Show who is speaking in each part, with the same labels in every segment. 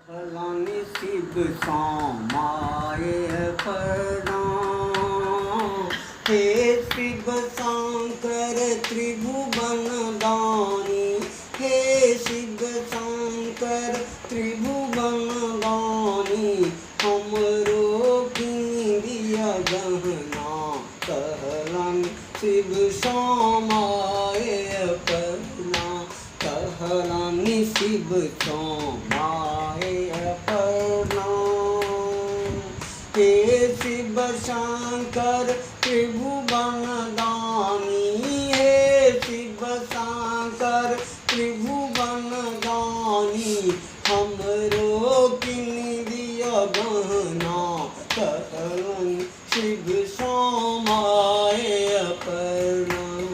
Speaker 1: फलानी शिव समाये प्रणाम। हे शिव शंकर त्रिभुवन दानी, हे शिव शंकर त्रिभुवन दानी, हमरो दिया गहना कहलन शिव समाये प्रणाम। कहलन शिव समाये प्रणाम। हे शिव शंकर त्रिभुवन दानी, हे शिव शंकर त्रिभुवन दानी, हमरो किन दिया गहना कहलन शिव समाये प्रणाम।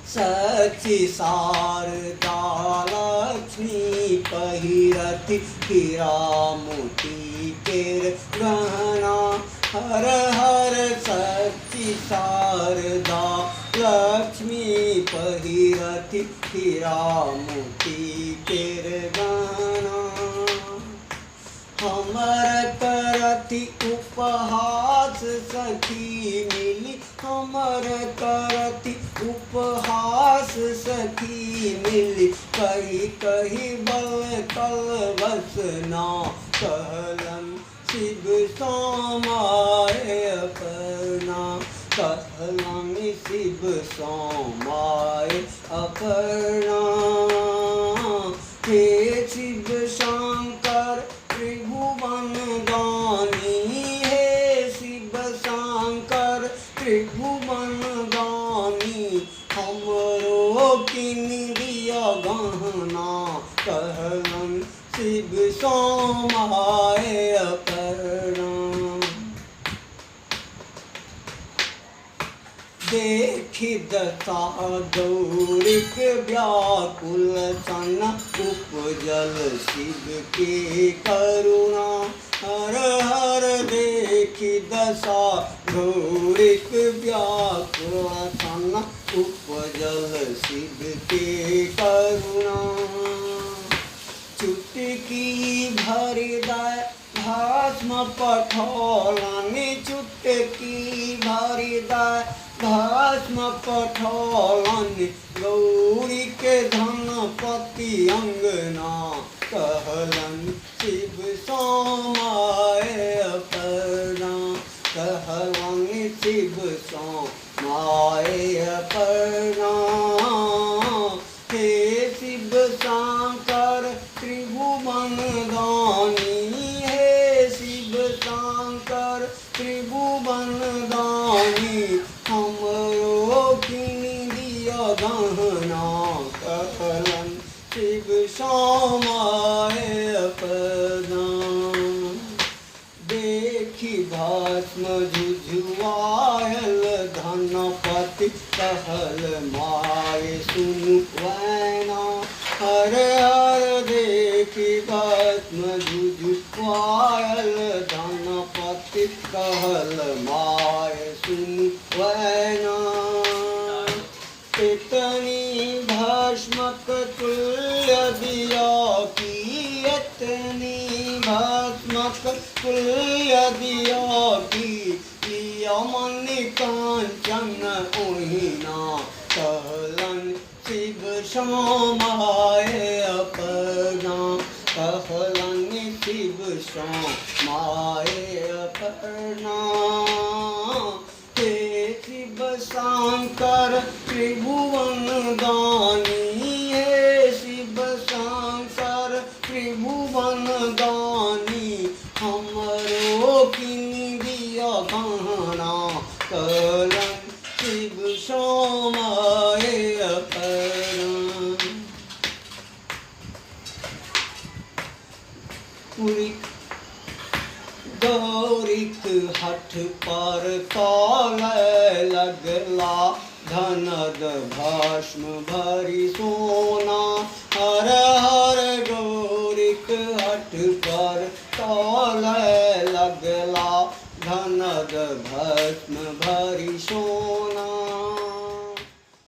Speaker 1: सची शारदा लक्ष्मी पहिरति हीरा मोती केर गहना, हर हर सची शारदा लक्ष्मी पहिरति हीरा मोती केर गहना। हमर करति उपहास सखी मिली, हमर करति उपहास सखी मिली, कही कही बल कल बसना कहलन शिव समाये प्रणाम। कहलन शिव समाये प्रणाम। हे शिव शंकर त्रिभुवन दानी, हे शिव शंकर त्रिभुवन दानी, हमरो किन दिया गहना कहलन शिव समाये प्रणाम। देखि दशा गौरिक व्याकुल सन, उपजल शिव के करुणा, हर हर देखि दशा गौरिक व्याकुल सन, उपजल शिव के करुणा। चुटकी भरि दय भस्म पठौलन, चुटकी भरि दय भस्म पठौलन, गौरी के धनपति अंगना कहलन शिव समाये प्रणाम। कहलन शिव समाये प्रणाम। हे शिव शंकर त्रिभुवन दानी, हे शिव शंकर त्रिभुवन दानी, हमरो किन दिया गहना कहलन शिव समाये प्रणाम। देखि भस्म झुझुआयल धनपति कहल माय सुनु वैना, हर हर देखि भस्म झुझुआयल धनपति कहल माय सुनु वैना। इतनी भस्मक तुल्य दिया की, इतनी भस्मक तुल्य दिया की, लिया मन कांचन ओहिना कहलन शिव समाये प्रणाम। कहलन शिव समाये प्रणाम। हे शिव शंकर त्रिभुवन दानी, हे शिव शंकर त्रिभुवन दानी, हमरो किन दिया गहना कहलन शिव समाये प्रणाम। गौरिक हठ पर काल लगला, धनद भस्म भरी सोना, हर हर गौरिक हठ पर काल लगला, धनद भस्म भरी सोना।